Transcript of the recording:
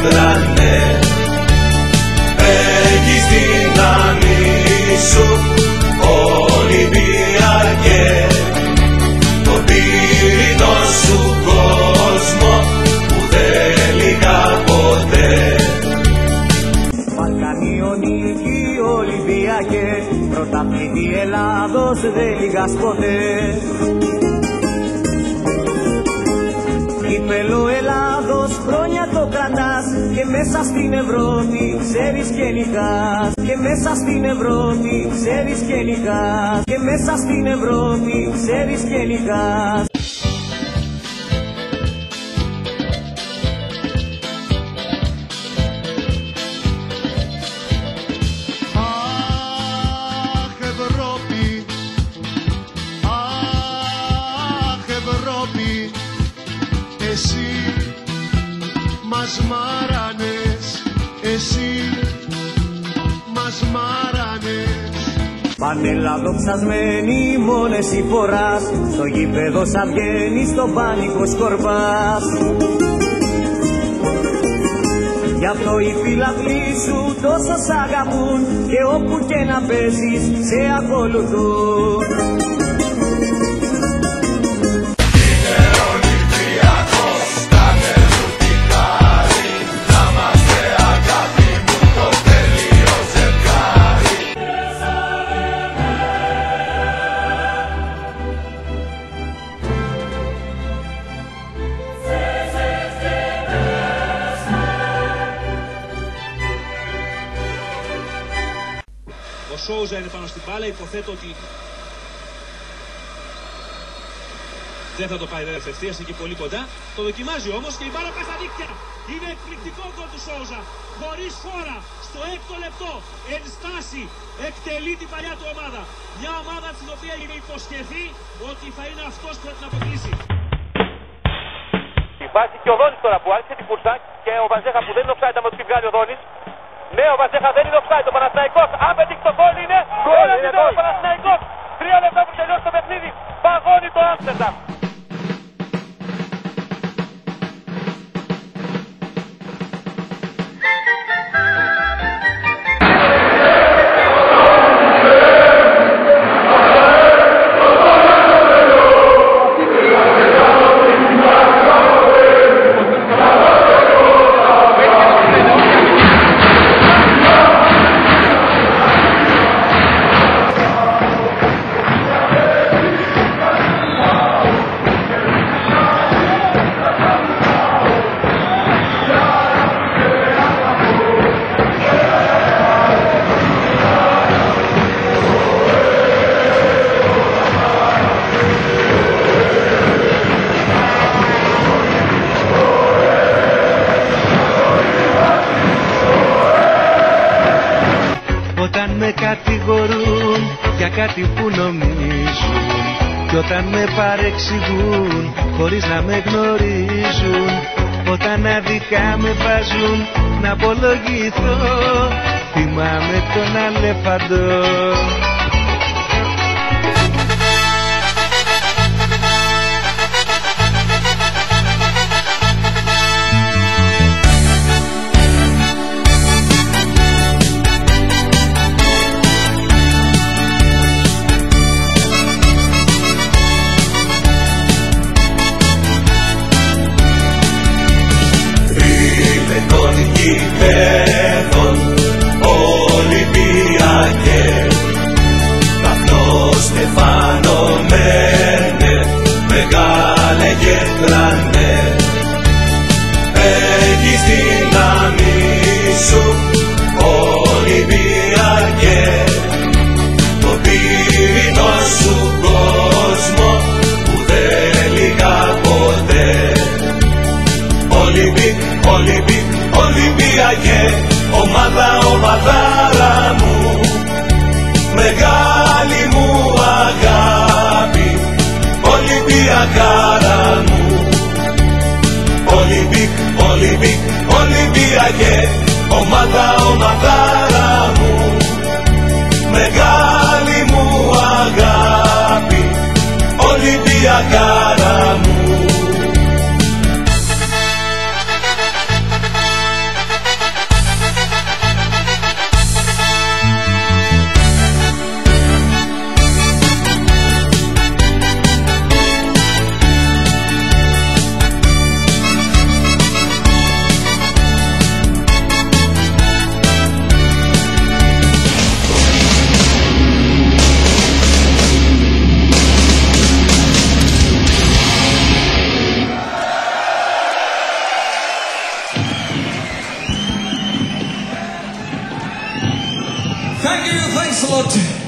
γέφρανε. Έχεις δύναμη σου, Ολυμπιακέ, το πύρινο σου κόσμο που δεν λυγά ποτέ. Βαλκανιονίκη Ολυμπιακέ, πρωταθλητή Ελλάδος δεν λυγάς ποτέ. Κύπελλο Ελλάδος χρόνια το κρατάς και μέσα στην Ευρώπη ξέρεις και νικάς. Και μέσα στην Ευρώπη ξέρεις και νικάς. Και μέσα στην Ευρώπη ξέρεις και νικάς. Αχ Ευρώπη, αχ Ευρώπη, εσύ μας μάρανες, εσύ μας μάρανες. Πανέλα δοξασμένη μόνο εσύ φοράς, στο γήπεδο σαν βγαίνεις στο πάνικο σκορπάς. Γι' αυτό οι φίλαθλοι σου τόσο σ' αγαπούν και όπου και να παίζεις σε ακολουθούν. Ο Σόουζα είναι πάνω στην μπάλα, υποθέτω ότι δεν θα το πάει βέβαια ευθείας εκεί πολύ κοντά. Το δοκιμάζει όμως και η μπάλα πάει στα δίκτυα. Είναι εκπληκτικό γκολ του Σόουζα. Χωρίς φόρα, στο 6ο λεπτό, εν στάση, εκτελεί την παλιά του ομάδα. Μια ομάδα στην οποία είχε υποσχεθεί ότι θα είναι αυτός που θα την αποκλείσει. Η φάση και ο Δόνης τώρα που άρχισε την κούρσα και ο Βαζέχα που δεν είναι offside άμα του βγάλει ο Δόνης. Ναι, ο Βαζέχα δεν είναι offside, ο Παναθηναϊκός, αν πετύχει το γκολ είναι γκολ, ο Παναθηναϊκός, 3 λεπτά που τελειώσει το παιχνίδι, παγώνει το Άμστερνταμ. Όταν με κατηγορούν για κάτι που νομίζουν κι όταν με παρεξηγούν χωρίς να με γνωρίζουν, όταν αδικά με βάζουν να απολογηθώ, θυμάμαι τον αλέφαντο. Γηπέδων Ολυμπιακέ, καπνός στεφανωμένε, μεγάλε γέφρανε. Έχεις δύναμη σου, Ολυμπιακέ, το πύρινο σου κόσμο που δεν λυγά ποτέ. Ολυμπιακέ, ομάδα, ομαδάρα μου, μεγάλη μου αγάπη, Ολυμπιακάρα μου. Ολυμπιακέ, ομάδα, ομαδάρα μου, μεγάλη μου αγάπη, Ολυμπιακάρα μου. Thank you, thanks a lot.